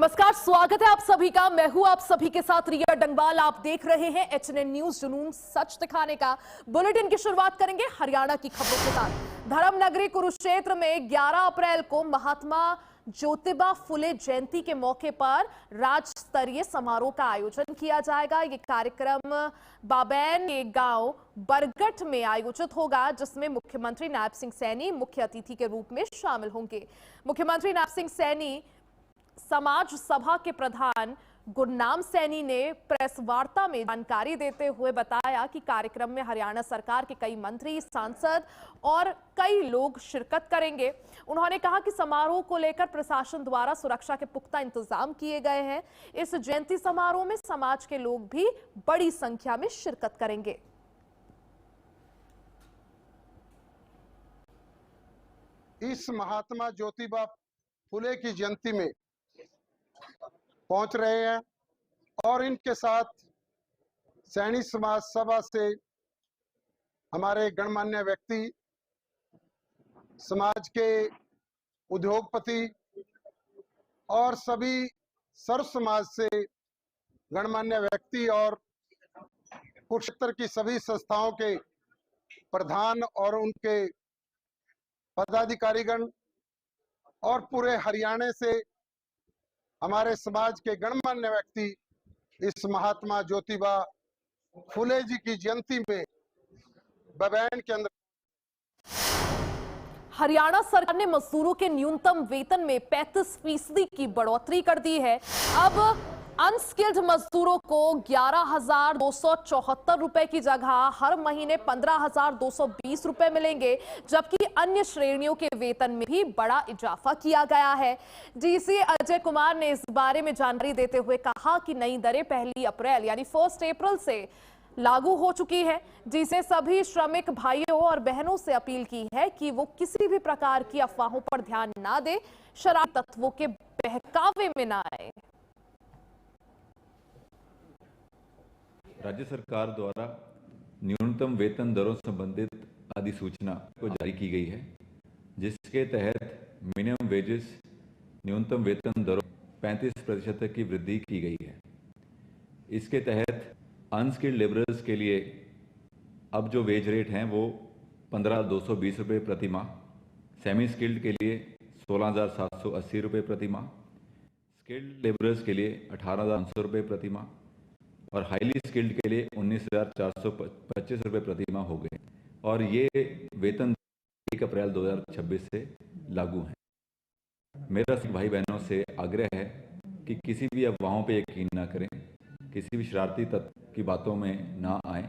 नमस्कार, स्वागत है आप सभी का। मैं हूं आप सभी के साथ रिया डंगवाल। आप देख रहे हैं एचएनएन न्यूज, जुनून सच दिखाने का। बुलेटिन की शुरुआत करेंगे हरियाणा की खबरों के साथ। धर्मनगरी कुरुक्षेत्र में 11 अप्रैल को महात्मा ज्योतिबा फुले जयंती के मौके पर राज्य स्तरीय समारोह का आयोजन किया जाएगा। ये कार्यक्रम बाबैन के गांव बरगट में आयोजित होगा, जिसमें मुख्यमंत्री नायब सिंह सैनी मुख्य अतिथि के रूप में शामिल होंगे। मुख्यमंत्री नायब सिंह सैनी समाज सभा के प्रधान गुरनाम सैनी ने प्रेस वार्ता में जानकारी देते हुए बताया कि कार्यक्रम में हरियाणा सरकार के कई मंत्री, सांसद और कई लोग शिरकत करेंगे। उन्होंने कहा कि समारोह को लेकर प्रशासन द्वारा सुरक्षा के पुख्ता इंतजाम किए गए हैं। इस जयंती समारोह में समाज के लोग भी बड़ी संख्या में शिरकत करेंगे। इस महात्मा ज्योतिबा फुले की जयंती में पहुंच रहे हैं और इनके साथ सैनी समाज सभा से हमारे गणमान्य व्यक्ति, समाज के उद्योगपति और सभी सर्व समाज से गणमान्य व्यक्ति और कुरुक्षेत्र की सभी संस्थाओं के प्रधान और उनके पदाधिकारीगण और पूरे हरियाणा से हमारे समाज के गणमान्य व्यक्ति इस महात्मा ज्योतिबा फुले जी की जयंती में बबैन के अंदर। हरियाणा सरकार ने मजदूरों के न्यूनतम वेतन में 35% की बढ़ोतरी कर दी है। अब अनस्किल्ड मजदूरों को 11,274 रुपए की जगह हर महीने 15,220 रुपए मिलेंगे, जबकि अन्य श्रेणियों के वेतन में भी बड़ा इजाफा किया गया है। डीसी अजय कुमार ने इस बारे में जानकारी देते हुए कहा कि नई दरें 1 अप्रैल यानी 1 अप्रैल से लागू हो चुकी है, जिसे सभी श्रमिक भाइयों और बहनों से अपील की है कि वो किसी भी प्रकार की अफवाहों पर ध्यान ना दे, शरारती तत्वों के बहकावे में ना आए। राज्य सरकार द्वारा न्यूनतम वेतन दरों संबंधित अधिसूचना को जारी की गई है, जिसके तहत मिनिमम वेजेस न्यूनतम वेतन दरों 35% तक की वृद्धि की गई है। इसके तहत अनस्किल्ड लेबरर्स के लिए अब जो वेज रेट हैं वो 15,220 रुपये प्रति माह, सेमी स्किल्ड के लिए 16,780 रुपये प्रति माह, स्किल्ड लेबरर्स के लिए 18,500 रुपये प्रति माह और हाईली स्किल्ड के लिए 19,425 रुपये प्रति माह हो गए और ये वेतन 1 अप्रैल 2026 से लागू है। मेरा भाई बहनों से आग्रह है कि किसी भी अफवाहों पर यकीन ना करें, किसी भी शरारती तत्व की बातों में ना आए।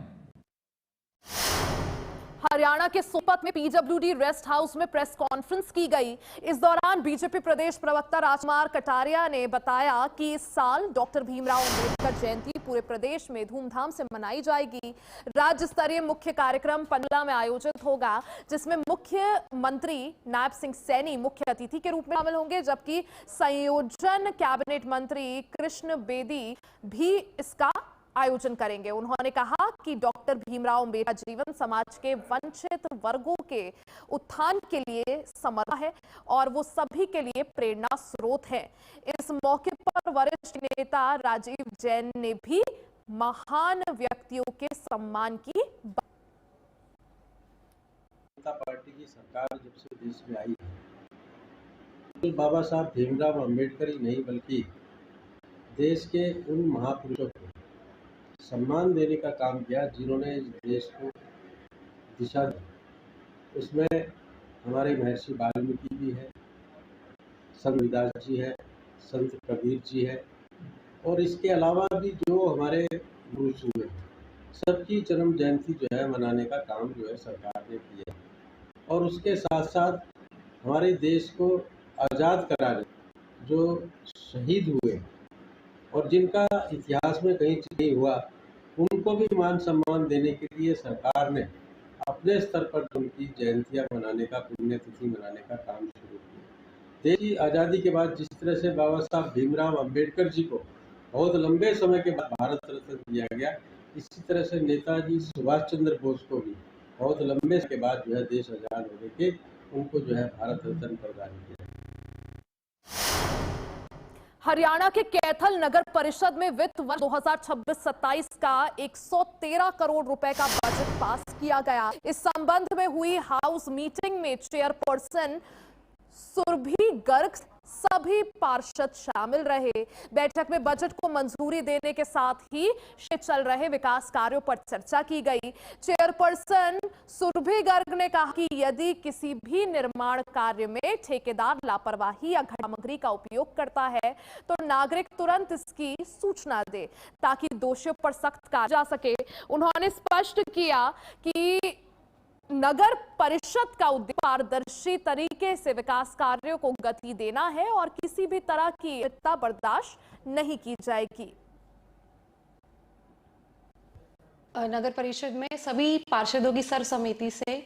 हरियाणा के सोनीपत में पीडब्ल्यूडी रेस्ट हाउस में प्रेस कॉन्फ्रेंस की गई। इस दौरान बीजेपी प्रदेश प्रवक्ता राजकुमार कटारिया ने बताया कि इस साल डॉक्टर भीमराव अंबेडकर जयंती पूरे प्रदेश में धूमधाम से मनाई जाएगी। राज्य स्तरीय मुख्य कार्यक्रम पंडला में आयोजित होगा, जिसमें मुख्यमंत्री नायब सिंह सैनी मुख्य अतिथि के रूप में शामिल होंगे, जबकि संयोजन कैबिनेट मंत्री कृष्ण बेदी भी इसका आयोजन करेंगे। उन्होंने कहा कि डॉक्टर भीमराव अंबेडकर जीवन समाज के वंचित वर्गों के उत्थान के लिए समर्पित है और वो सभी के लिए प्रेरणा स्रोत है। इस मौके पर वरिष्ठ नेता राजीव जैन ने भी महान व्यक्तियों के सम्मान की जनता पार्टी की सरकार जब से देश में आई है, बाबा साहब भीमराव अंबेडकर ही नहीं बल्कि देश के उन महापुरुषों को सम्मान देने का काम किया जिन्होंने इस देश को दिशा दी। उसमें हमारे महर्षि वाल्मीकि भी है, संत रविदास जी है, संत कबीर जी है और इसके अलावा भी जो हमारे पुरुष हुए, सबकी जन्म जयंती जो है मनाने का काम जो है सरकार ने किया और उसके साथ साथ हमारे देश को आज़ाद कराने जो शहीद हुए और जिनका इतिहास में कहीं नहीं हुआ, उनको भी मान सम्मान देने के लिए सरकार ने अपने स्तर पर उनकी जयंतियां मनाने का, पुण्यतिथि मनाने का काम शुरू किया। देश की आज़ादी के बाद जिस तरह से बाबा साहब भीमराव अंबेडकर जी को बहुत लंबे समय के बाद भारत रत्न दिया गया, इसी तरह से नेताजी सुभाष चंद्र बोस को भी बहुत लंबे समय के बाद जो है देश आज़ाद होने के उनको जो है भारत रत्न प्रदान किया। हरियाणा के कैथल नगर परिषद में वित्त वर्ष 2026-27 का 113 करोड़ रुपए का बजट पास किया गया। इस संबंध में हुई हाउस मीटिंग में चेयरपर्सन सुरभि गर्ग सभी पार्षद शामिल रहे। बैठक में बजट को मंजूरी देने के साथ ही चल रहे विकास कार्यों पर चर्चा की गई। चेयरपर्सन सुरभि गर्ग ने कहा कि यदि किसी भी निर्माण कार्य में ठेकेदार लापरवाही या सामग्री का उपयोग करता है तो नागरिक तुरंत इसकी सूचना दे ताकि दोषियों पर सख्त कार्य जा सके। उन्होंने स्पष्ट किया कि नगर परिषद का उद्देश्य पारदर्शी तरीके से विकास कार्यों को गति देना है और किसी भी तरह की अनियमितता बर्दाश्त नहीं की जाएगी। नगर परिषद में सभी पार्षदों की सर्वसम्मति से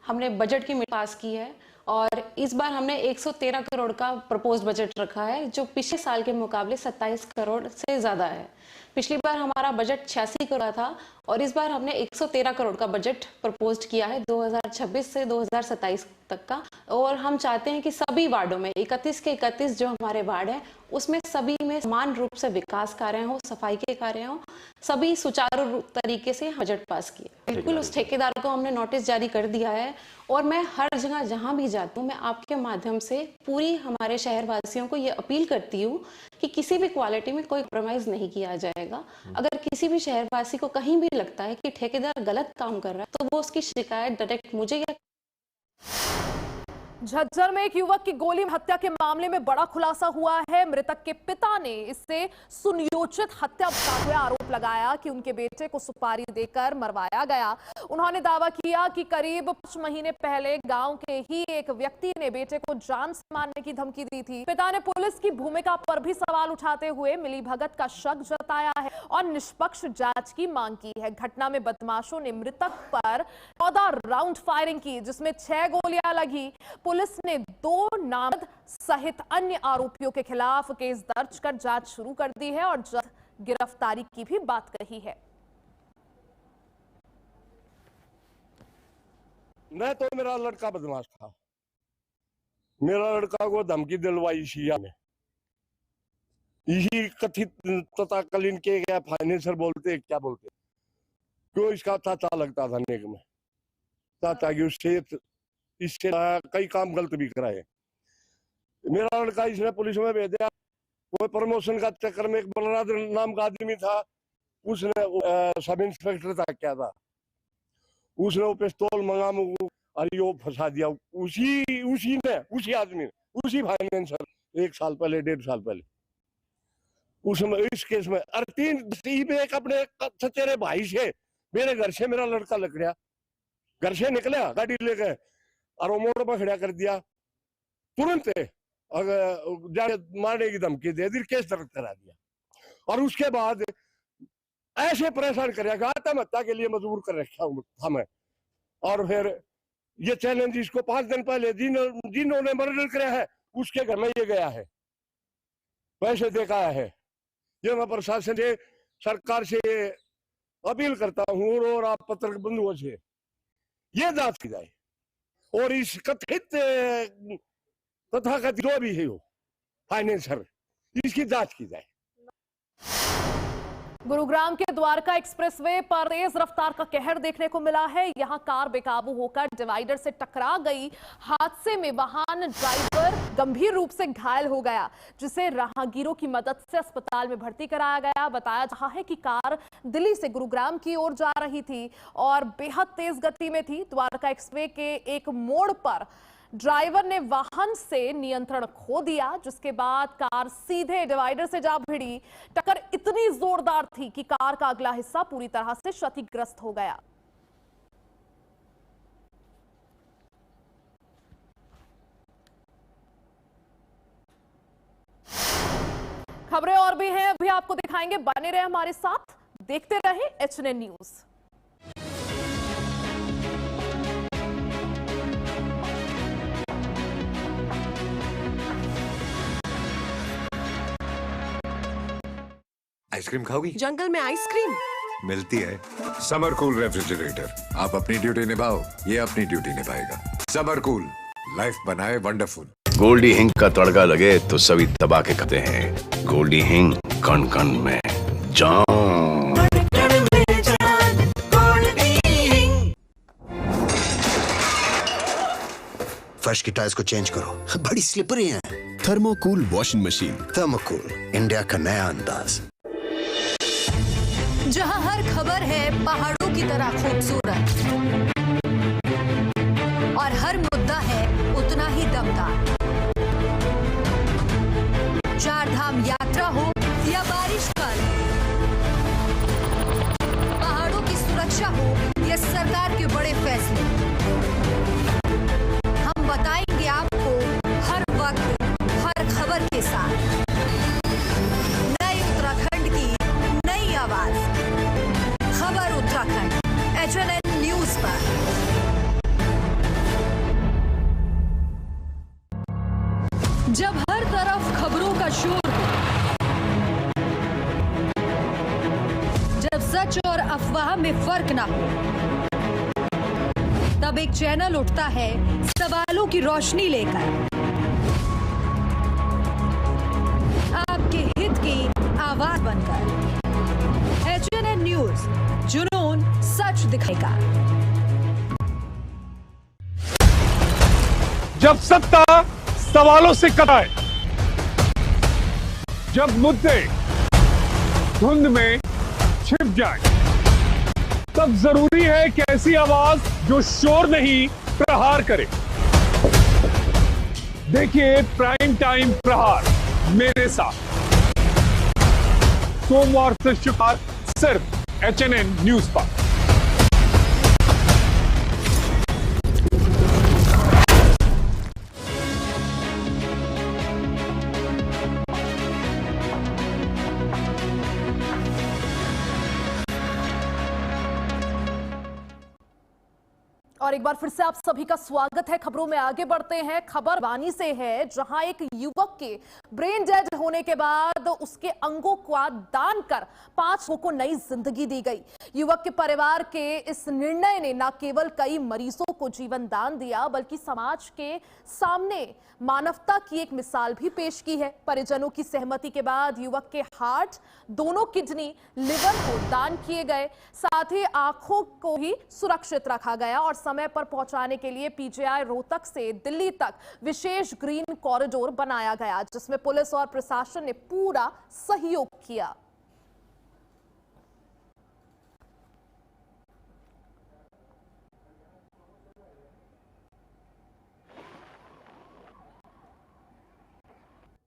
हमने बजट की मीटिंग पास की है और इस बार हमने 113 करोड़ का प्रपोज्ड बजट रखा है जो पिछले साल के मुकाबले 27 करोड़ से ज़्यादा है। पिछली बार हमारा बजट 86 करोड़ था और इस बार हमने 113 करोड़ का बजट प्रपोज्ड किया है 2026 से 2027 तक का। और हम चाहते हैं कि सभी वार्डों में 31 के 31 जो हमारे वार्ड हैं उसमें सभी में समान रूप से विकास कार्य हो, सफाई के कार्य हो, सभी सुचारू तरीके से बजट पास किए। बिल्कुल उस ठेकेदार को हमने नोटिस जारी कर दिया है और मैं हर जगह जहां भी जाती हूँ मैं आपके माध्यम से पूरी हमारे शहरवासियों को ये अपील करती हूँ कि किसी भी क्वालिटी में कोई कॉम्प्रोमाइज नहीं किया जाएगा। अगर किसी भी शहरवासी को कहीं भी लगता है कि ठेकेदार गलत काम कर रहा है तो वो उसकी शिकायत डायरेक्ट मुझे या झज्जर में एक युवक की गोली हत्या के मामले में बड़ा खुलासा हुआ है। मृतक के पिता ने इससे सुनियोजित हत्या बताते हुए आरोप लगाया कि उनके बेटे को सुपारी देकर मरवाया गया। उन्होंने दावा किया कि करीब 5 महीने पहले गांव के ही एक व्यक्ति ने बेटे को जान से मारने की धमकी दी थी। पिता ने पुलिस की भूमिका पर भी सवाल उठाते हुए मिलीभगत का शक जताया है और निष्पक्ष जांच की मांग की है। घटना में बदमाशों ने मृतक पर 14 राउंड फायरिंग की जिसमें 6 गोलियां लगी। पुलिस ने 2 नामजद सहित अन्य आरोपियों के खिलाफ केस दर्ज कर जांच शुरू कर दी है और जल्द गिरफ्तारी की भी बात कही है। मैं तो मेरा लड़का बदमाश था। मेरा लड़का को धमकी दिलवाई शिया में, यही कथित तत्कालीन के क्या फाइनेंसर बोलते क्या बोलते, क्यों इसका चाचा लगता था नेक में, चाचा की उससे इससे कई काम गलत भी कराए। मेरा लड़का इसने पुलिस में भेज दिया। कोई प्रमोशन का चक्कर में एक बलराज नाम का आदमी था, उसने सब इंस्पेक्टर था क्या था, उसने वो पिस्तौल मंगा अरे वो फंसा दिया उसी आदमी ने, उसी फाइनेंसर 1 साल पहले 1.5 साल पहले उसमें इस केस में। और 3 एक अपने सचेरे भाई से मेरे घर से मेरा लड़का लकड़िया, घर से निकला गाड़ी लेके और वो मोड़ पर खड़ा कर दिया। तुरंत अगर जाके मारने की धमकी दे दी, केस दर्ज करा दिया और उसके बाद ऐसे परेशान कर रखा, आत्महत्या के लिए मजबूर कर रखा था मैं। और फिर ये चैलेंज इसको 5 दिन पहले जिन्होंने मर्डर किया है उसके घर में ये गया है, पैसे देखा है। ये मैं प्रशासन से सरकार से अपील करता हूँ और आप पत्रकार बंधुओं से ये जांच की जाए और इस कथित तथाकथित जो भी है वो फाइनेंसर, इसकी जांच की जाए। गुरुग्राम के द्वारका एक्सप्रेसवे पर तेज रफ्तार का कहर देखने को मिला है। यहां कार बेकाबू होकर डिवाइडर से टकरा गई। हादसे में वाहन ड्राइवर गंभीर रूप से घायल हो गया, जिसे राहगीरों की मदद से अस्पताल में भर्ती कराया गया। बताया जा रहा है कि कार दिल्ली से गुरुग्राम की ओर जा रही थी और बेहद तेज गति में थी। द्वारका एक्सप्रेसवे के एक मोड़ पर ड्राइवर ने वाहन से नियंत्रण खो दिया, जिसके बाद कार सीधे डिवाइडर से जा भिड़ी। टक्कर इतनी जोरदार थी कि कार का अगला हिस्सा पूरी तरह से क्षतिग्रस्त हो गया। खबरें और भी हैं, अभी आपको दिखाएंगे, बने रहे हमारे साथ, देखते रहे एचएनएन न्यूज। आइसक्रीम खाओगी? जंगल में आइसक्रीम मिलती है। समर कूल रेफ्रिजरेटर, आप अपनी ड्यूटी निभाओ, ये अपनी ड्यूटी निभाएगा। समर कूल, लाइफ बनाए वंडरफुल। गोल्डी हिंग का तड़का लगे तो सभी दबा के खाते हैं। गोल्डी हिंग, कण कण में जान। फर्श की टाइल्स को चेंज करो, बड़ी स्लिपरी हैं। थर्मोकूल वॉशिंग मशीन। थर्मोकूल, इंडिया का नया अंदाज। जहां हर खबर है पहाड़ों की तरह खूबसूरत और हर मुद्दा है उतना ही दमदार। चार धाम यात्रा हो या बारिश काल, पहाड़ों की सुरक्षा हो या सरकार के बड़े फैसले, हम बताएंगे आपको हर वक्त हर खबर के साथ। नई उत्तराखंड की नई आवाज, खबर उत्तराखंड, HNN न्यूज पर। जब हर तरफ खबरों का शोर हो, जब सच और अफवाह में फर्क ना हो, तब एक चैनल उठता है सवालों की रोशनी लेकर, आपके हित की आवाज बनकर। HNN न्यूज, जुनून सच दिखाएगा। जब सत्ता सवालों से कटाए, जब मुद्दे धुंध में छिप जाए, तब जरूरी है कि ऐसी आवाज जो शोर नहीं प्रहार करे। देखिए प्राइम टाइम प्रहार मेरे साथ, सोमवार से शुक्रवार सिर्फ HNN न्यूज पर। और एक बार फिर से आप सभी का स्वागत है। खबरों में आगे बढ़ते हैं। खबर वानी से है, जहां एक युवक के ब्रेन डेड होने के बाद उसके अंगों का दान कर 5 लोगों को नई जिंदगी दी गई। युवक के परिवार के इस निर्णय ने न केवल कई मरीजों को जीवन दान दिया, बल्कि समाज के सामने मानवता की एक मिसाल भी पेश की है। परिजनों की सहमति के बाद युवक के हार्ट, दोनों किडनी, लिवर को दान किए गए। साथ ही आंखों को भी सुरक्षित रखा गया और समय पर पहुंचाने के लिए PGI रोहतक से दिल्ली तक विशेष ग्रीन कॉरिडोर बनाया गया, जिसमें पुलिस और प्रशासन ने पूरा सहयोग किया।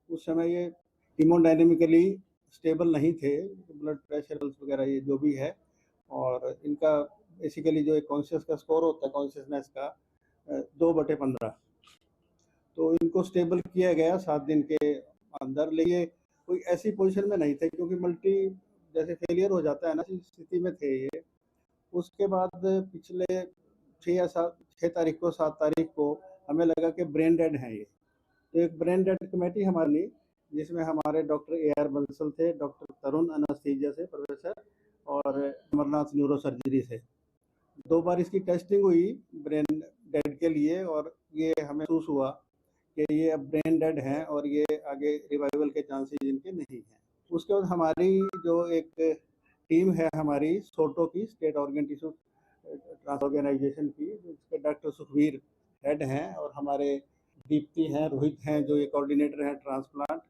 उस समय ये हीमोडायनेमिकली स्टेबल नहीं थे, ब्लड प्रेशर वगैरह ये जो भी है, और इनका बेसिकली जो एक कॉन्शियस का स्कोर होता है, कॉन्शियसनेस का 2/15, तो इनको स्टेबल किया गया 7 दिन के अंदर। लेकिन कोई ऐसी पोजीशन में नहीं थे, क्योंकि मल्टी जैसे फेलियर हो जाता है ना, इस स्थिति में थे ये। उसके बाद पिछले 6 तारीख को 7 तारीख को हमें लगा कि ब्रेन डेड हैं ये। तो एक ब्रेन डेड कमेटी हमारी, जिसमें हमारे डॉक्टर AR बंसल थे, डॉक्टर तरुण एनेस्थीसिया से प्रोफेसर, और अमरनाथ न्यूरोसर्जरी से। 2 बार इसकी टेस्टिंग हुई ब्रेन डेड के लिए, और ये हमें महसूस हुआ कि ये अब ब्रेन डेड हैं और ये आगे रिवाइवल के चांसेस इनके नहीं हैं। उसके बाद हमारी जो एक टीम है हमारी सोटो की, स्टेट ऑर्गन टिश्यू ऑर्गेनाइजेशन की, जिसके डॉक्टर सुखवीर हेड हैं, और हमारे दीप्ति हैं, रोहित हैं जो ये कोऑर्डिनेटर हैं ट्रांसप्लांट,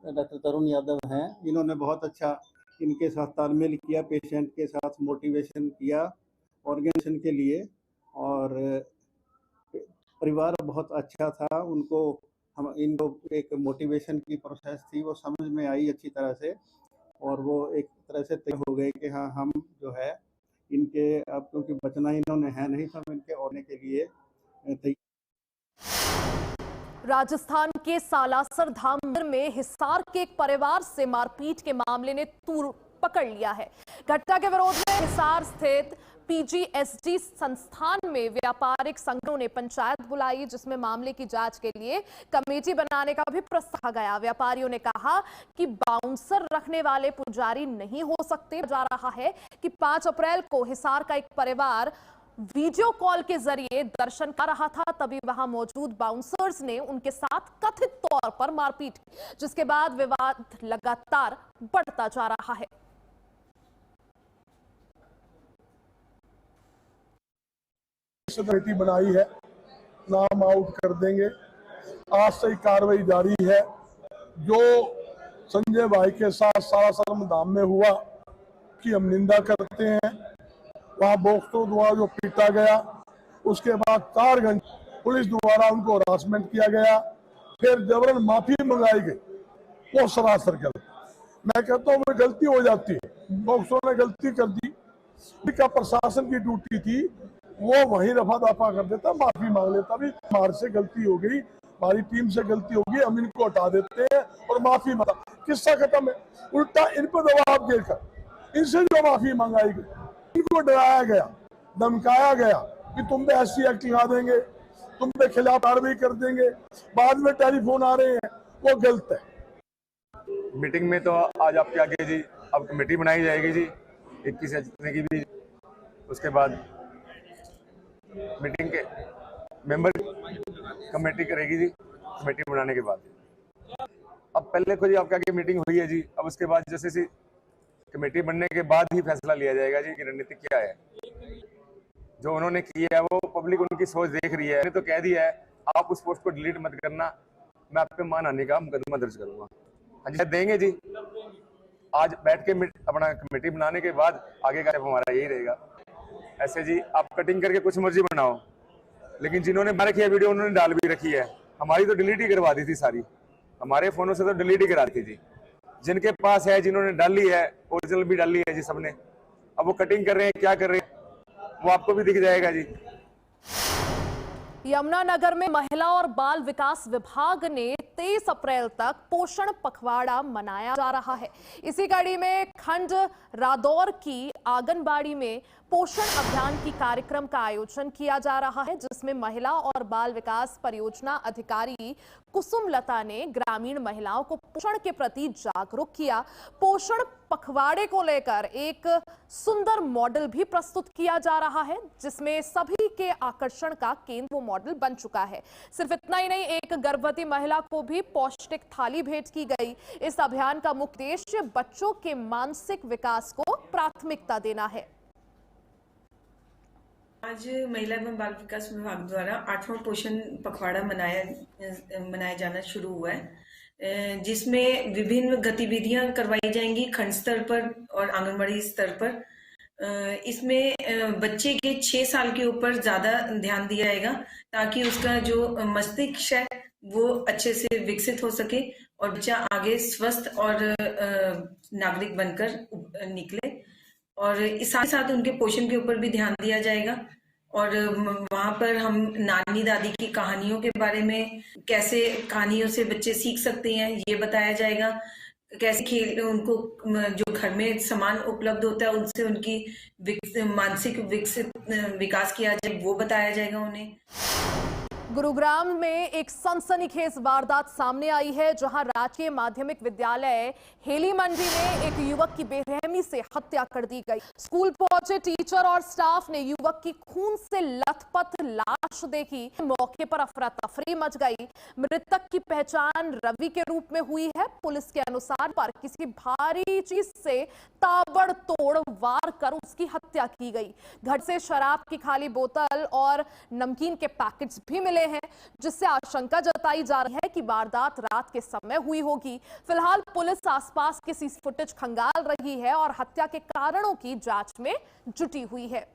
डॉक्टर तरुण यादव हैं। इन्होंने बहुत अच्छा इनके साथ तालमेल किया, पेशेंट के साथ मोटिवेशन किया ऑर्गेनाइजेशन के लिए, और परिवार बहुत अच्छा था। इनको एक मोटिवेशन की प्रोसेस थी, वो समझ में आई अच्छी तरह से, और वो एक तरह से तय हो गए कि हाँ, हम जो है इनके, अब क्योंकि बचना इन्होंने है नहीं, तो हम इनके होने के लिए तैयार। राजस्थान के सालासर धाम में हिसार के एक परिवार से मारपीट के मामले ने तूल पकड़ लिया है। घटना के विरोध में हिसार स्थित PGSD संस्थान में व्यापारिक संघों ने पंचायत बुलाई, जिसमें मामले की जांच के लिए कमेटी बनाने का भी प्रस्ताव गया। व्यापारियों ने कहा कि बाउंसर रखने वाले पुजारी नहीं हो सकते। जा रहा है कि 5 अप्रैल को हिसार का एक परिवार वीडियो कॉल के जरिए दर्शन कर रहा था, तभी वहां मौजूद बाउंसर्स ने उनके साथ कथित तौर पर मारपीट की, जिसके बाद विवाद लगातार बढ़ता जा रहा है। कमेटी बनाई है, नाम आउट कर देंगे। आज से ही कार्रवाई जारी है। जो संजय भाई के साथ सारा सरमदाम में हुआ कि हम निंदा करते हैं। वहां बॉक्सों द्वारा जो पीटा गया, उसके बाद 4 घंटे पुलिस द्वारा उनको हरासमेंट किया गया, फिर जबरन माफी मंगाई गई, वो सरासर गलत। मैं कहता हूँ गलती हो जाती है, बॉक्सों ने गलती कर दी, का प्रशासन की ड्यूटी थी, वो वहीं रफा दफा कर देता, माफी मांग लेता, भी हमारे से गलती हो गई, हमारी टीम से गलती होगी, हम इनको हटा देते हैं और माफी मांगा, किस्सा खत्म है। उल्टा इन पर दबाव देकर इनसे जो माफी मंगाई गई, इनको डराया गया, धमकाया गया कि तुम पे SC एक्ट लगा देंगे, तुम पे खिलाफ कार्रवाई कर देंगे, बाद में टेलीफोन आ रहे हैं, वो गलत है। मीटिंग में तो आज आपके आगे जी अब कमेटी बनाई जाएगी जी 21 या जितने की भी, उसके बाद मीटिंग के मेंबर कमेटी करेगी जी, कमेटी बनाने के बाद। अब पहले को जी आपके आगे मीटिंग हुई है जी, अब उसके बाद जैसे सी कमेटी बनने के बाद ही फैसला लिया जाएगा जी कि रणनीति क्या है। जो उन्होंने किया है वो पब्लिक उनकी सोच देख रही है। मैंने तो कह दिया है आप उस पोस्ट को डिलीट मत करना, मैं आप पे मानहानि का मुकदमा दर्ज करूंगा। हाँ जी देंगे जी, आज बैठ के अपना कमेटी बनाने के बाद आगे का हमारा यही रहेगा। ऐसे जी आप कटिंग करके कुछ मर्जी बनाओ, लेकिन जिन्होंने बना रखी है वीडियो उन्होंने डाल भी रखी है, हमारी तो डिलीट ही करवा दी थी सारी, हमारे फोनों से तो डिलीट ही करा दी थी जी। जिनके पास है, जिन्होंने डाली है, ओरिजिनल भी डाली है जी सबने, अब वो कटिंग कर रहे हैं, क्या कर रहे हैं वो आपको भी दिख जाएगा जी। यमुनानगर में महिला और बाल विकास विभाग ने 23 अप्रैल तक पोषण पखवाड़ा मनाया जा रहा है। इसी कड़ी में खंड रादौर की आंगनबाड़ी में पोषण अभियान की कार्यक्रम का आयोजन किया जा रहा है, जिसमें महिला और बाल विकास परियोजना अधिकारी कुसुम लता ने ग्रामीण महिलाओं को पोषण के प्रति जागरूक किया। पोषण पखवाड़े को लेकर एक सुंदर मॉडल भी प्रस्तुत किया जा रहा है, जिसमें सभी के आकर्षण का केंद्र वो मॉडल बन चुका है। सिर्फ इतना ही नहीं, एक गर्भवती महिला को भी पौष्टिक थाली भेंट की गई। इस अभियान का मुख्य उद्देश्य बच्चों के मानसिक विकास को प्राथमिकता देना है। आज महिला एवं बाल विकास विभाग द्वारा 8वां पोषण पखवाड़ा मनाया जाना शुरू हुआ है, जिसमें विभिन्न गतिविधियां करवाई जाएंगी खंड स्तर पर और आंगनबाड़ी स्तर पर। इसमें बच्चे के 6 साल के ऊपर ज्यादा ध्यान दिया जाएगा, ताकि उसका जो मस्तिष्क है वो अच्छे से विकसित हो सके और बच्चा आगे स्वस्थ और नागरिक बनकर निकले। और साथ ही साथ उनके पोषण के ऊपर भी ध्यान दिया जाएगा। और वहां पर हम नानी दादी की कहानियों के बारे में, कैसे कहानियों से बच्चे सीख सकते हैं ये बताया जाएगा, कैसे खेल उनको जो घर में सामान उपलब्ध होता है उनसे उनकी मानसिक विकास किया जाए वो बताया जाएगा उन्हें। गुरुग्राम में एक सनसनीखेज वारदात सामने आई है, जहां राजकीय माध्यमिक विद्यालय हेली मंडी में एक युवक की बेरहमी से हत्या कर दी गई। स्कूल पहुंचे टीचर और स्टाफ ने युवक की खून से लथपथ लाश देखी। मौके पर अफरा तफरी मच गई। मृतक की पहचान रवि के रूप में हुई है। पुलिस के अनुसार पर किसी भारी चीज से ताबड़तोड़ वार कर उसकी हत्या की गई। घर से शराब की खाली बोतल और नमकीन के पैकेट्स भी मिले हैं, जिससे आशंका जताई जा रही है कि वारदात रात के समय हुई होगी। फिलहाल पुलिस आसपास के सीसी फुटेज खंगाल रही है और हत्या के कारणों की जांच में जुटी हुई है।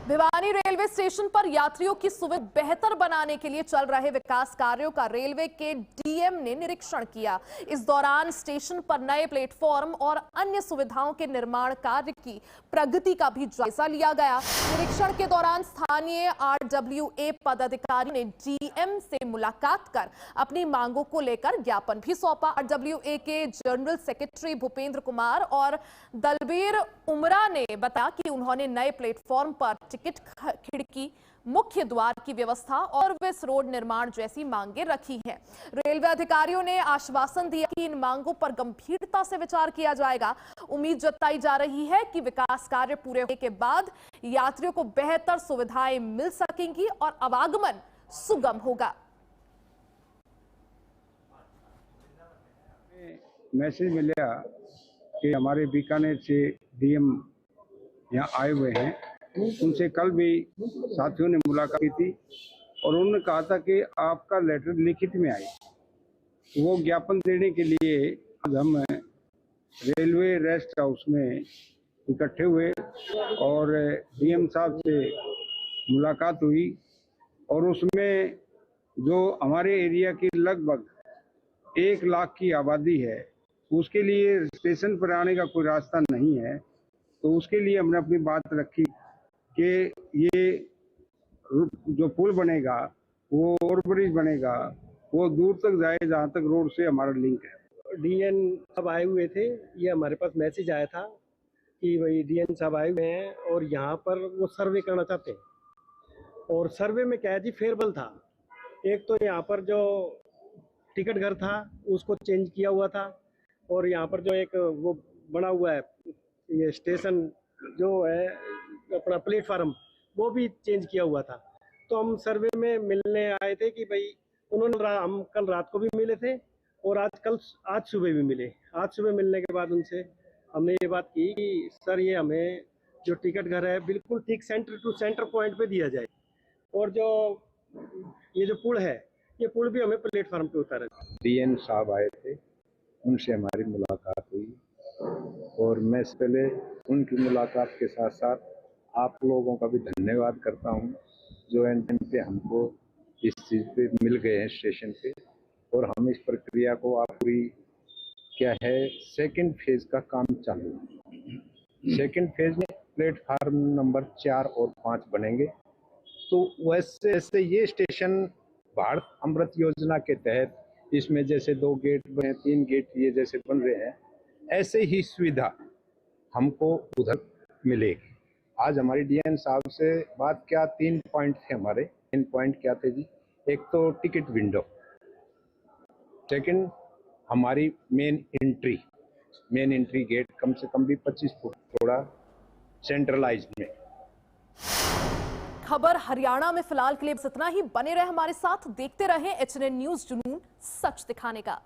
भिवानी रेलवे स्टेशन पर यात्रियों की सुविधा बेहतर बनाने के लिए चल रहे विकास कार्यों का रेलवे के डीएम ने निरीक्षण किया। इस दौरान स्टेशन पर नए प्लेटफॉर्म और अन्य सुविधाओं के निर्माण कार्य की प्रगति का भी जायजा लिया गया। निरीक्षण के दौरान स्थानीय RWA पदाधिकारी ने डीएम से मुलाकात कर अपनी मांगों को लेकर ज्ञापन भी सौंपा। RWA के जनरल सेक्रेटरी भूपेंद्र कुमार और दलबीर उमरा ने बताया कि उन्होंने नए प्लेटफॉर्म पर टिकट खिड़की मुख्य द्वार की व्यवस्था और सर्विस रोड निर्माण जैसी मांगे रखी हैं। रेलवे अधिकारियों ने आश्वासन दिया कि इन मांगों पर गंभीरता से विचार किया जाएगा। उम्मीद जताई जा रही है कि विकास कार्य पूरे होने के बाद यात्रियों को बेहतर सुविधाएं मिल सकेंगी और आवागमन सुगम होगा। मैसेज मिला कि हमारे बीकानेर से डीएम यहाँ आए हुए हैं, उनसे कल भी साथियों ने मुलाकात की थी और उन्होंने कहा था कि आपका लेटर लिखित में आए। वो ज्ञापन देने के लिए आज हम रेलवे रेस्ट हाउस में इकट्ठे हुए और डीएम साहब से मुलाकात हुई और उसमें जो हमारे एरिया की लगभग 1 लाख की आबादी है, उसके लिए स्टेशन पर आने का कोई रास्ता नहीं है। तो उसके लिए हमने अपनी बात रखी कि ये जो पुल बनेगा, वो ओवरब्रिज बनेगा, वो दूर तक जाए जहाँ तक रोड से हमारा लिंक है। डीएन साहब आए हुए थे, ये हमारे पास मैसेज आया था कि भाई डीएन साहब आए हुए हैं और यहाँ पर वो सर्वे करना चाहते हैं। और सर्वे में क्या है जी, फेयरबल था। एक तो यहाँ पर जो टिकट घर था उसको चेंज किया हुआ था और यहाँ पर जो एक वो बना हुआ है ये स्टेशन जो है अपना प्लेटफार्म, वो भी चेंज किया हुआ था। तो हम सर्वे में मिलने आए थे कि भाई उन्होंने हम कल रात को भी मिले थे और आज सुबह भी मिले। आज सुबह मिलने के बाद उनसे हमने ये बात की कि सर ये हमें जो टिकट घर है बिल्कुल ठीक सेंटर टू सेंटर पॉइंट पे दिया जाए और जो ये जो पुल है ये पुल भी हमें प्लेटफार्म पे उतारा। डीएन साहब आए थे, उनसे हमारी मुलाकात हुई और मैं इससे पहले उनकी मुलाकात के साथ साथ आप लोगों का भी धन्यवाद करता हूं जो एन पे हमको इस चीज़ पे मिल गए हैं स्टेशन पे और हम इस प्रक्रिया को आप पूरी क्या है सेकंड फेज का काम चालू है। सेकंड फेज में प्लेटफार्म नंबर 4 और 5 बनेंगे। तो वैसे ये स्टेशन भारत अमृत योजना के तहत इसमें जैसे 2 गेट बने, 3 गेट ये जैसे बन रहे हैं, ऐसे ही सुविधा हमको उधर मिलेगी। आज हमारी डीएन साहब से बात क्या 3 पॉइंट थे हमारे। 3 पॉइंट क्या थे जी? एक तो टिकट विंडो, सेकंड हमारी मेन एंट्री गेट कम से कम भी 25 फुट थोड़ा सेंट्रलाइज में। खबर हरियाणा में फिलहाल के लिए बस इतना ही। बने रहे हमारे साथ, देखते रहे एचएनएन न्यूज़, जुनून सच दिखाने का।